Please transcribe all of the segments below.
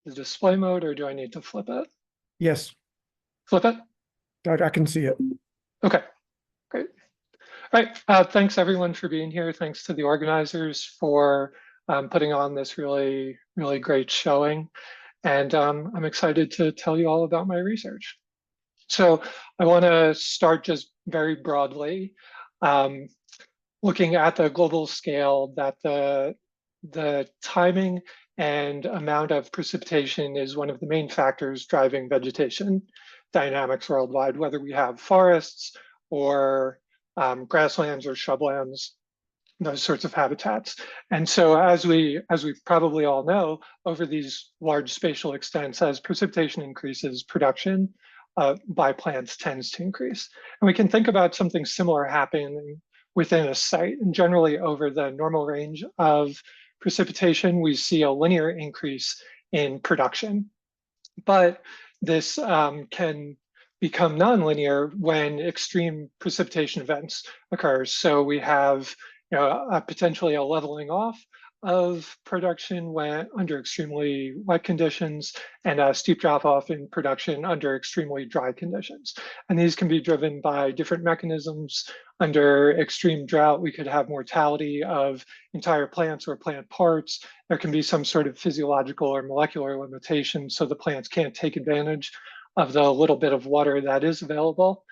the display mode, or do I need to flip it? Yes, Flip it? I can see it. Okay, great. All right, thanks everyone for being here. Thanks to the organizers for putting on this really, really great showing. And I'm excited to tell you all about my research. So I want to start just very broadly, um, looking at the global scale that the timing and amount of precipitation is one of the main factors driving vegetation dynamics worldwide, whether we have forests or grasslands or shrublands, those sorts of habitats. And so as we probably all know, over these large spatial extents, as precipitation increases, production by plants tends to increase. And we can think about something similar happening within a site. And generally over the normal range of precipitation, we see a linear increase in production. But this can become nonlinear when extreme precipitation events occur. So we have potentially a leveling off of production when under extremely wet conditions and a steep drop off in production under extremely dry conditions. And these can be driven by different mechanisms. Under extreme drought, we could have mortality of entire plants or plant parts. There can be some sort of physiological or molecular limitation, so the plants can't take advantage of the little bit of water that is available.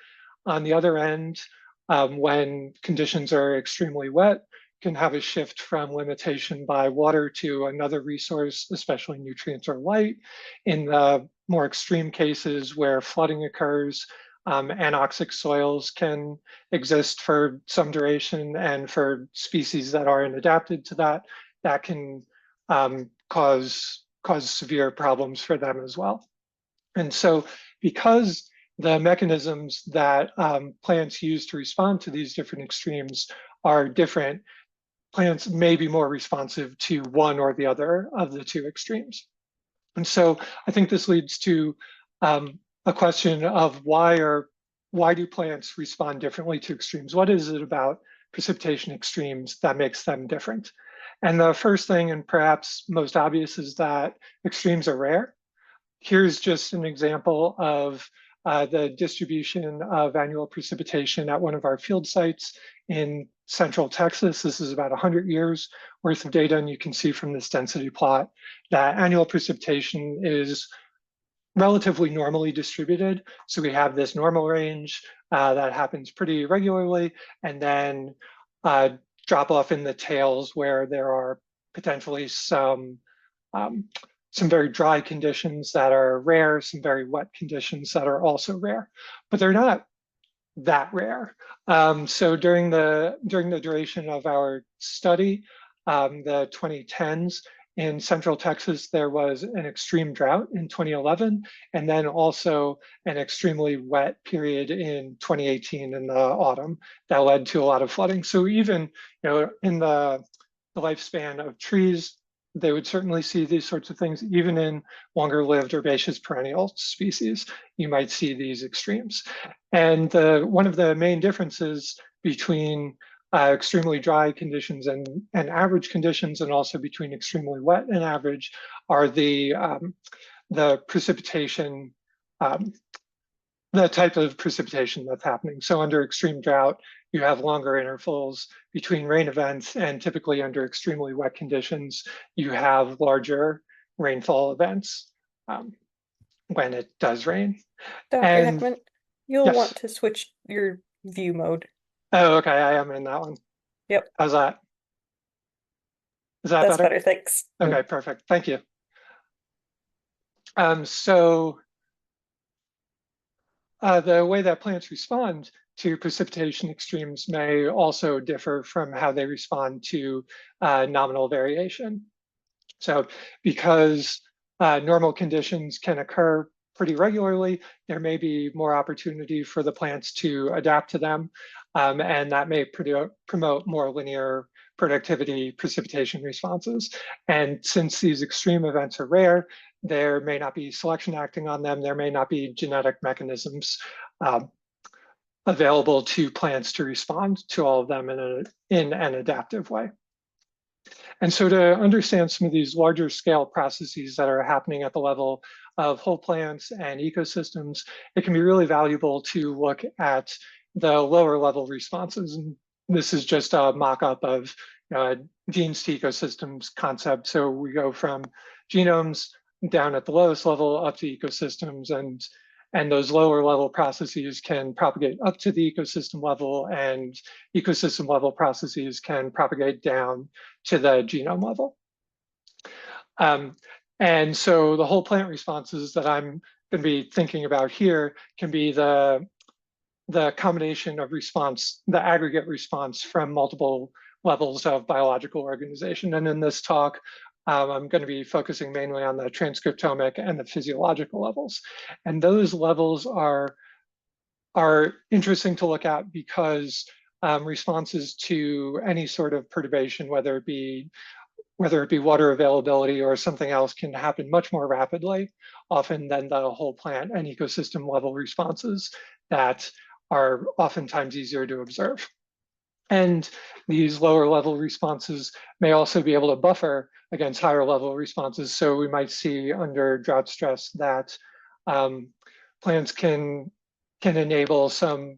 On the other end, when conditions are extremely wet, can have a shift from limitation by water to another resource, especially nutrients or light. In the more extreme cases where flooding occurs, anoxic soils can exist for some duration, and for species that aren't adapted to that, that can cause severe problems for them as well. And so because the mechanisms that plants use to respond to these different extremes are different, plants may be more responsive to one or the other of the two extremes. And so I think this leads to a question of why do plants respond differently to extremes? What is it about precipitation extremes that makes them different? And the first thing, and perhaps most obvious, is that extremes are rare. Here's just an example of the distribution of annual precipitation at one of our field sites in central Texas. This is about 100 years worth of data, and you can see from this density plot that annual precipitation is relatively normally distributed. So we have this normal range that happens pretty regularly, and then drop off in the tails where there are potentially some very dry conditions that are rare, some very wet conditions that are also rare, but they're not that rare. So during the duration of our study, the 2010s, in Central Texas, there was an extreme drought in 2011, and then also an extremely wet period in 2018 in the autumn that led to a lot of flooding. So even in the lifespan of trees, they would certainly see these sorts of things. Even in longer-lived herbaceous perennial species, you might see these extremes. And one of the main differences between extremely dry conditions and average conditions, and also between extremely wet and average, are the precipitation, the type of precipitation that's happening. So under extreme drought, you have longer intervals between rain events, and typically under extremely wet conditions, you have larger rainfall events when it does rain. Dr. And Heckman, you'll yes. want to switch your view mode. Oh, okay, I am in that one. Yep. How's that? Is that That's better? better, thanks. Okay, perfect. Thank you. So the way that plants respond to precipitation extremes may also differ from how they respond to nominal variation. So because normal conditions can occur pretty regularly, there may be more opportunity for the plants to adapt to them, and that may promote more linear productivity precipitation responses. And since these extreme events are rare, there may not be selection acting on them. There may not be genetic mechanisms available to plants to respond to all of them in an adaptive way. And so to understand some of these larger scale processes that are happening at the level of whole plants and ecosystems, it can be really valuable to look at the lower level responses. And this is just a mock-up of genes to ecosystems concept. So we go from genomes down at the lowest level up to ecosystems, and those lower level processes can propagate up to the ecosystem level, and ecosystem level processes can propagate down to the genome level. And so the whole plant responses that I'm going to be thinking about here can be the combination of response, the aggregate response from multiple levels of biological organization. And in this talk, I'm going to be focusing mainly on the transcriptomic and the physiological levels. And those levels are interesting to look at because responses to any sort of perturbation, whether it be water availability or something else, can happen much more rapidly, often than the whole plant and ecosystem level responses that are oftentimes easier to observe. And these lower level responses may also be able to buffer against higher level responses. So we might see under drought stress that plants can enable some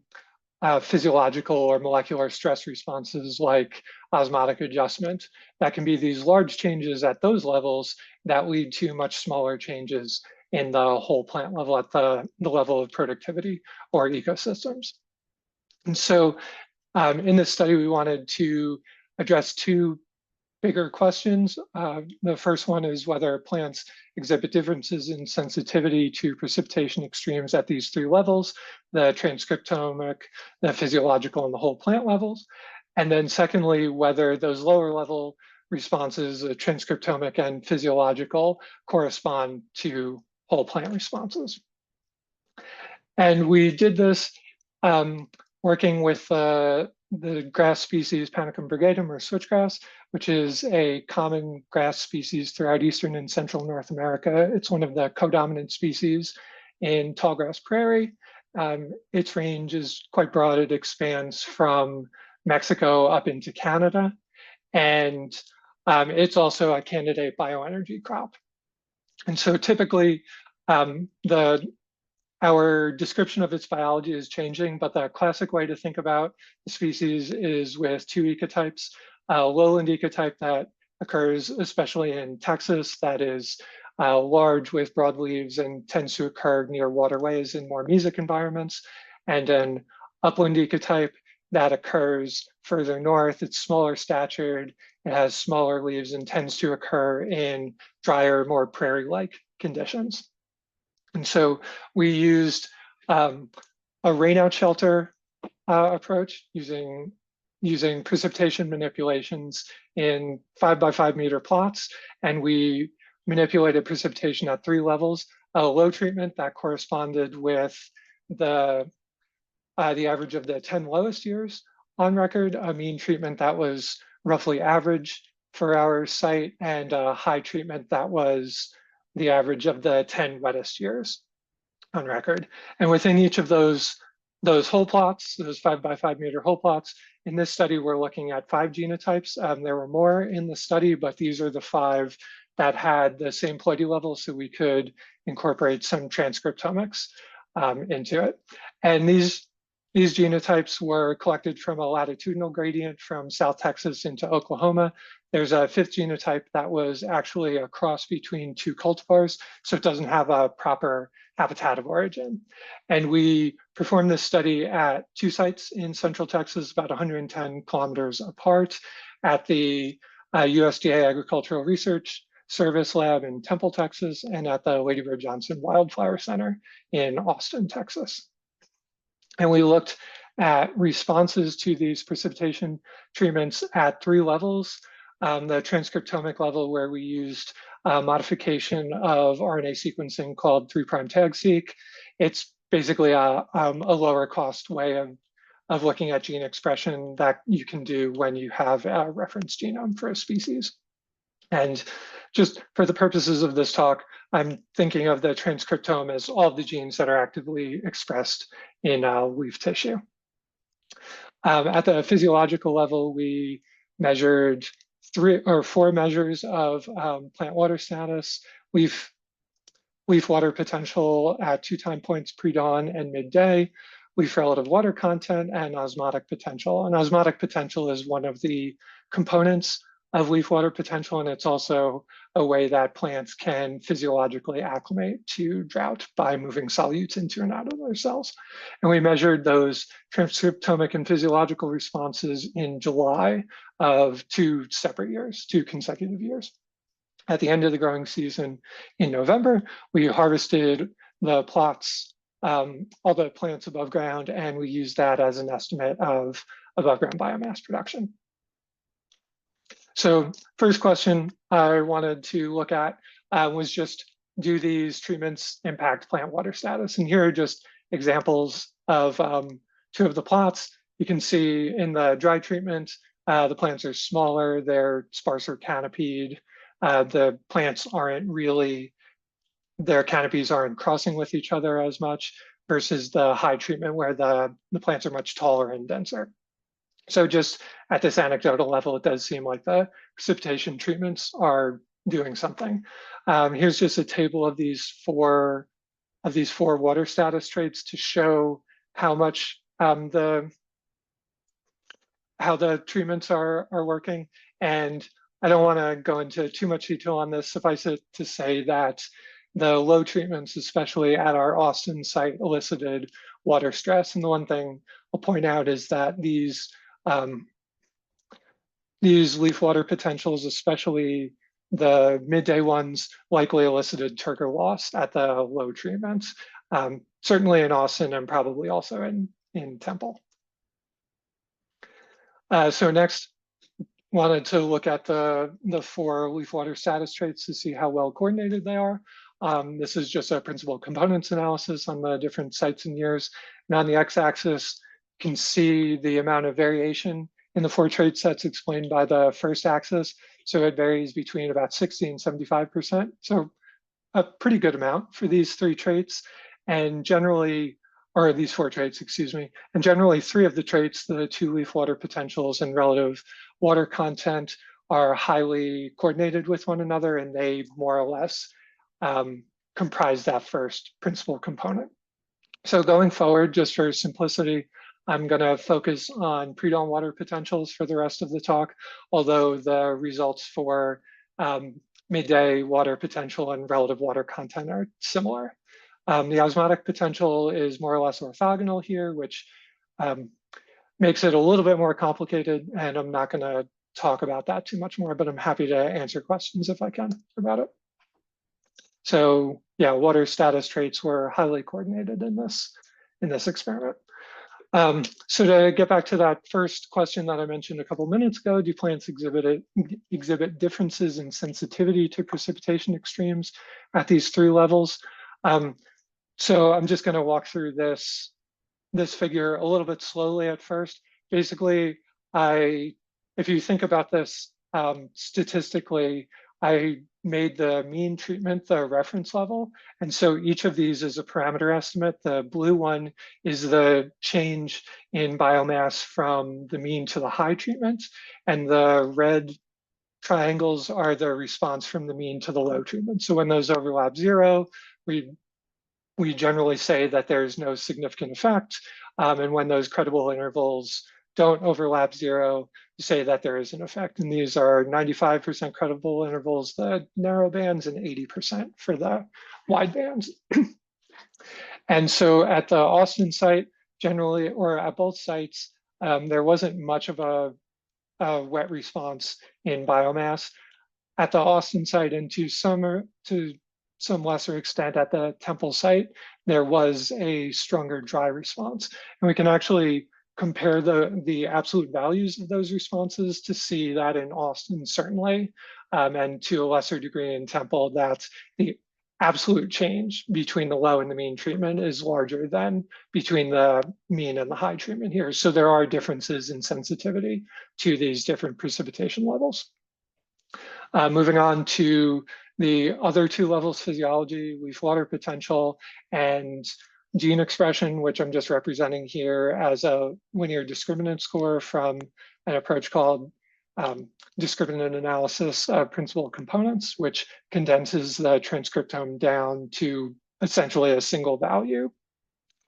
physiological or molecular stress responses like osmotic adjustment. That can be these large changes at those levels that lead to much smaller changes in the whole plant level at the level of productivity or ecosystems. And so in this study, we wanted to address two bigger questions. The first one is whether plants exhibit differences in sensitivity to precipitation extremes at these three levels, the transcriptomic, the physiological, and the whole plant levels. And then secondly, whether those lower level responses, the transcriptomic and physiological, correspond to whole plant responses. And we did this working with the grass species Panicum brigatum, or switchgrass, which is a common grass species throughout eastern and central North America. It's one of the codominant species in tallgrass prairie. Its range is quite broad. It expands from Mexico up into Canada. And it's also a candidate bioenergy crop. And so typically, our description of its biology is changing, but the classic way to think about the species is with two ecotypes. A lowland ecotype that occurs especially in Texas, that is large with broad leaves and tends to occur near waterways in more mesic environments, and an upland ecotype that occurs further north. It's smaller statured, it has smaller leaves, and tends to occur in drier, more prairie-like conditions. And so we used a rainout shelter approach using precipitation manipulations in 5 by 5 meter plots. And we manipulated precipitation at three levels: a low treatment that corresponded with the average of the 10 lowest years on record, a mean treatment that was roughly average for our site, and a high treatment that was the average of the 10 wettest years on record. And within each of those whole plots, those 5 by 5 meter whole plots, in this study, we're looking at 5 genotypes. There were more in the study, but these are the 5 that had the same ploidy level, so we could incorporate some transcriptomics into it. And these genotypes were collected from a latitudinal gradient from South Texas into Oklahoma. There's a 5th genotype that was actually a cross between 2 cultivars, so it doesn't have a proper habitat of origin. And we performed this study at 2 sites in Central Texas, about 110 kilometers apart, at the USDA Agricultural Research Service Lab in Temple, Texas, and at the Lady Bird Johnson Wildflower Center in Austin, Texas. And we looked at responses to these precipitation treatments at 3 levels. The transcriptomic level, where we used modification of RNA sequencing called 3' tag-seq. It's basically a lower cost way of looking at gene expression that you can do when you have a reference genome for a species. And just for the purposes of this talk, I'm thinking of the transcriptome as all of the genes that are actively expressed in leaf tissue. At the physiological level, we measured 3 or 4 measures of plant water status. Leaf water potential at 2 time points pre-dawn and midday, leaf relative water content, and osmotic potential. And osmotic potential is one of the components of leaf water potential, and it's also a way that plants can physiologically acclimate to drought by moving solutes into and out of their cells. And we measured those transcriptomic and physiological responses in July of 2 separate years, 2 consecutive years. At the end of the growing season in November, we harvested the plots, all the plants above ground, and we used that as an estimate of above ground biomass production. So first question I wanted to look at was just, do these treatments impact plant water status? And here are just examples of 2 of the plots. You can see in the dry treatment, the plants are smaller, they're sparser canopied. The plants aren't really, their canopies aren't crossing with each other as much, versus the high treatment where the plants are much taller and denser. So just at this anecdotal level, it does seem like the precipitation treatments are doing something. Here's just a table of these four water status traits to show how much how the treatments are working. And I don't want to go into too much detail on this. Suffice it to say that the low treatments, especially at our Austin site, elicited water stress. And the one thing I'll point out is that these leaf water potentials, especially the midday ones, likely elicited turgor loss at the low treatments, certainly in Austin and probably also in Temple. So next, wanted to look at the 4 leaf water status traits to see how well coordinated they are. This is just a principal components analysis on the different sites and years. And on the x-axis, you can see the amount of variation in the 4 trait sets explained by the first axis. So it varies between about 60 and 75%. So a pretty good amount for these 3 traits. And generally, or these 4 traits, excuse me. And generally 3 of the traits, the 2 leaf water potentials and relative water content, are highly coordinated with one another, and they more or less comprise that first principal component. So going forward, just for simplicity, I'm going to focus on pre-dawn water potentials for the rest of the talk, although the results for midday water potential and relative water content are similar. The osmotic potential is more or less orthogonal here, which makes it a little bit more complicated, and I'm not going to talk about that too much more, but I'm happy to answer questions if I can about it. So yeah, water status traits were highly coordinated in this experiment. So to get back to that first question that I mentioned a couple minutes ago, do plants exhibit differences in sensitivity to precipitation extremes at these 3 levels? So I'm just going to walk through this figure a little bit slowly at first. Basically, if you think about this statistically, I made the mean treatment the reference level. And so each of these is a parameter estimate. The blue one is the change in biomass from the mean to the high treatment. And the red triangles are the response from the mean to the low treatment. So when those overlap 0, we generally say that there's no significant effect. And when those credible intervals don't overlap 0, you say that there is an effect. And these are 95% credible intervals, the narrow bands, and 80% for the wide bands. And so at the Austin site, generally, or at both sites, there wasn't much of a wet response in biomass. At the Austin site, and to some lesser extent at the Temple site, there was a stronger dry response. And we can actually compare the absolute values of those responses to see that in Austin, certainly, and to a lesser degree in Temple, that the absolute change between the low and the mean treatment is larger than between the mean and the high treatment here. So there are differences in sensitivity to these different precipitation levels. Moving on to the other 2 levels, physiology, leaf water potential, and gene expression, which I'm just representing here as a linear discriminant score from an approach called discriminant analysis of principal components, which condenses the transcriptome down to essentially a single value.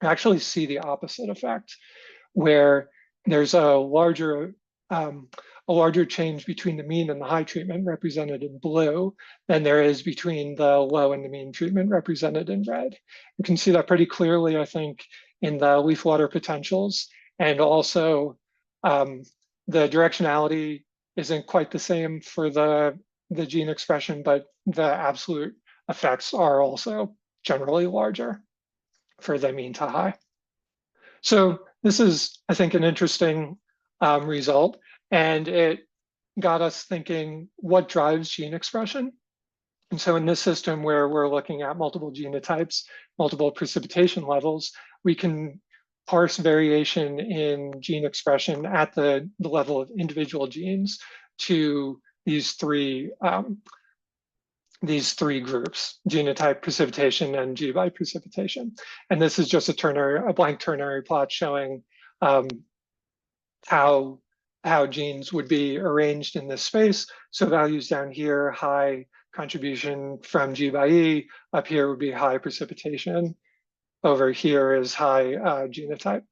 I actually see the opposite effect, where there's a larger change between the mean and the high treatment represented in blue than there is between the low and the mean treatment represented in red. You can see that pretty clearly, I think, in the leaf water potentials, and also the directionality isn't quite the same for the gene expression, but the absolute effects are also generally larger for the mean to high. So this is, I think, an interesting result, and it got us thinking, what drives gene expression? And so in this system where we're looking at multiple genotypes, multiple precipitation levels, we can parse variation in gene expression at the level of individual genes to these three groups: genotype, precipitation, and G by precipitation. And this is just a blank ternary plot showing how genes would be arranged in this space. So values down here, high contribution from G by E, up here would be high precipitation. Over here is high genotype.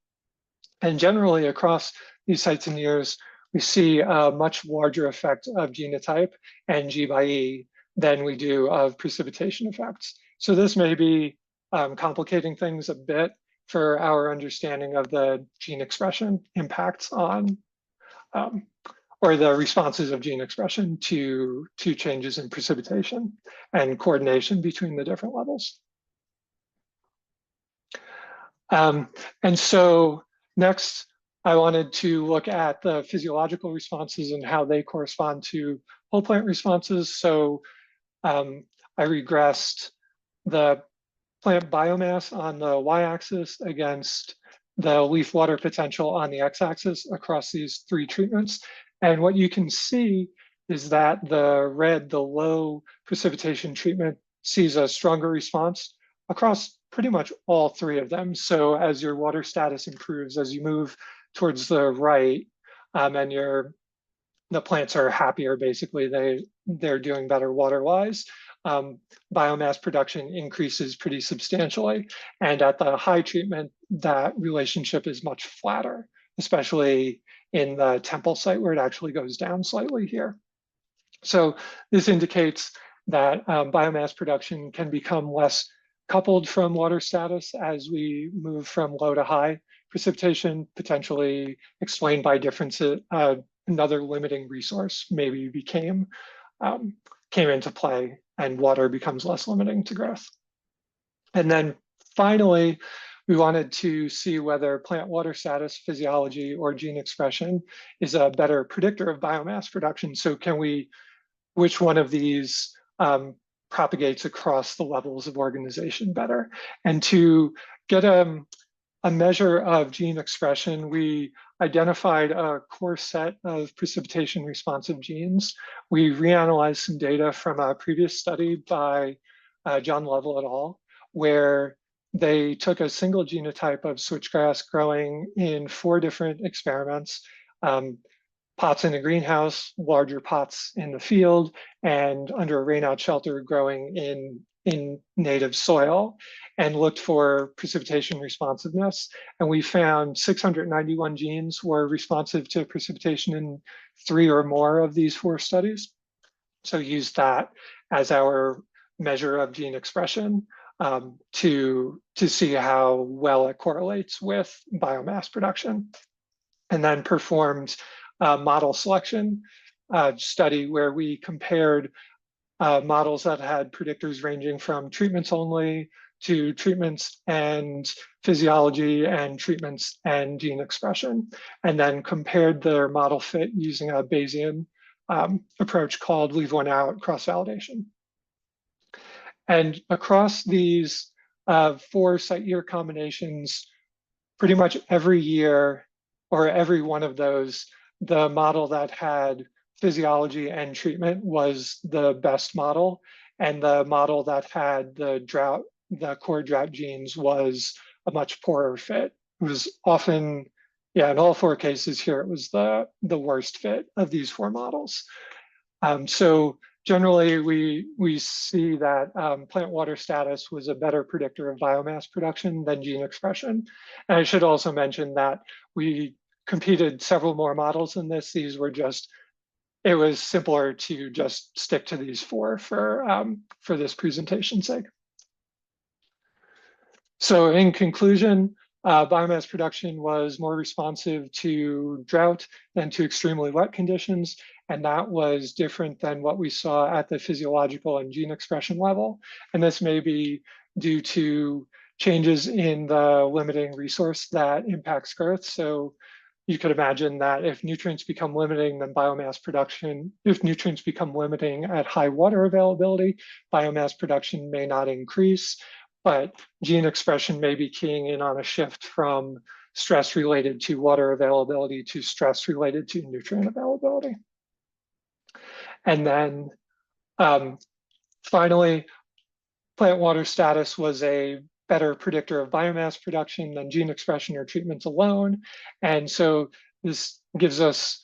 And generally across these sites and years, we see a much larger effect of genotype and G by E than we do of precipitation effects. So this may be complicating things a bit for our understanding of the gene expression impacts on, or the responses of gene expression to changes in precipitation and coordination between the different levels. And so next, I wanted to look at the physiological responses and how they correspond to whole plant responses. So I regressed the plant biomass on the y-axis against the leaf water potential on the x-axis across these three treatments. And what you can see is that the red, the low precipitation treatment, sees a stronger response across pretty much all three of them. So as your water status improves, as you move towards the right, and the plants are happier, basically, they're doing better water-wise, biomass production increases pretty substantially. And at the high treatment, that relationship is much flatter, especially in the temple site where it actually goes down slightly here. So this indicates that biomass production can become less coupled from water status as we move from low to high precipitation, potentially explained by differences. Another limiting resource maybe came into play, and water becomes less limiting to growth. And then finally, we wanted to see whether plant water status, physiology, or gene expression is a better predictor of biomass production. So which one of these propagates across the levels of organization better? And to get a measure of gene expression, we identified a core set of precipitation responsive genes. We reanalyzed some data from a previous study by John Lovell et al., where they took a single genotype of switchgrass growing in 4 different experiments, pots in a greenhouse, larger pots in the field, and under a rainout shelter growing in native soil, and looked for precipitation responsiveness. And we found 691 genes were responsive to precipitation in 3 or more of these 4 studies. So used that as our measure of gene expression to see how well it correlates with biomass production. And then performed model selection study where we compared models that had predictors ranging from treatments only to treatments and physiology and treatments and gene expression, and then compared their model fit using a Bayesian approach called leave one out cross-validation. And across these 4 site year combinations, pretty much every year or every one of those, the model that had physiology and treatment was the best model, and the model that had the core drought genes was a much poorer fit. It was often Yeah, in all 4 cases here, it was the worst fit of these 4 models. So generally, we see that plant water status was a better predictor of biomass production than gene expression. And I should also mention that we competed several more models in this. These were just, it was simpler to just stick to these 4 for this presentation's sake. So in conclusion, biomass production was more responsive to drought than to extremely wet conditions. And that was different than what we saw at the physiological and gene expression level. And this may be due to changes in the limiting resource that impacts growth. So you could imagine that if nutrients become limiting, then biomass production, if nutrients become limiting at high water availability, biomass production may not increase, but gene expression may be keying in on a shift from stress related to water availability to stress related to nutrient availability. And then finally, plant water status was a better predictor of biomass production than gene expression or treatments alone. And so this gives us,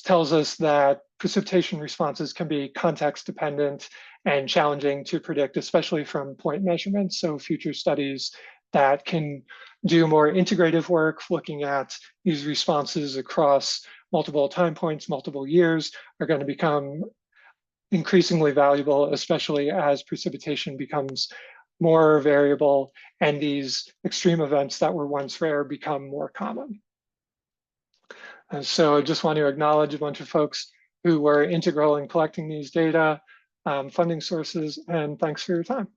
tells us that precipitation responses can be context dependent and challenging to predict, especially from point measurements. So future studies that can do more integrative work, looking at these responses across multiple time points, multiple years, are going to become increasingly valuable, especially as precipitation becomes more variable and these extreme events that were once rare become more common. And so I just want to acknowledge a bunch of folks who were integral in collecting these data, funding sources, and thanks for your time.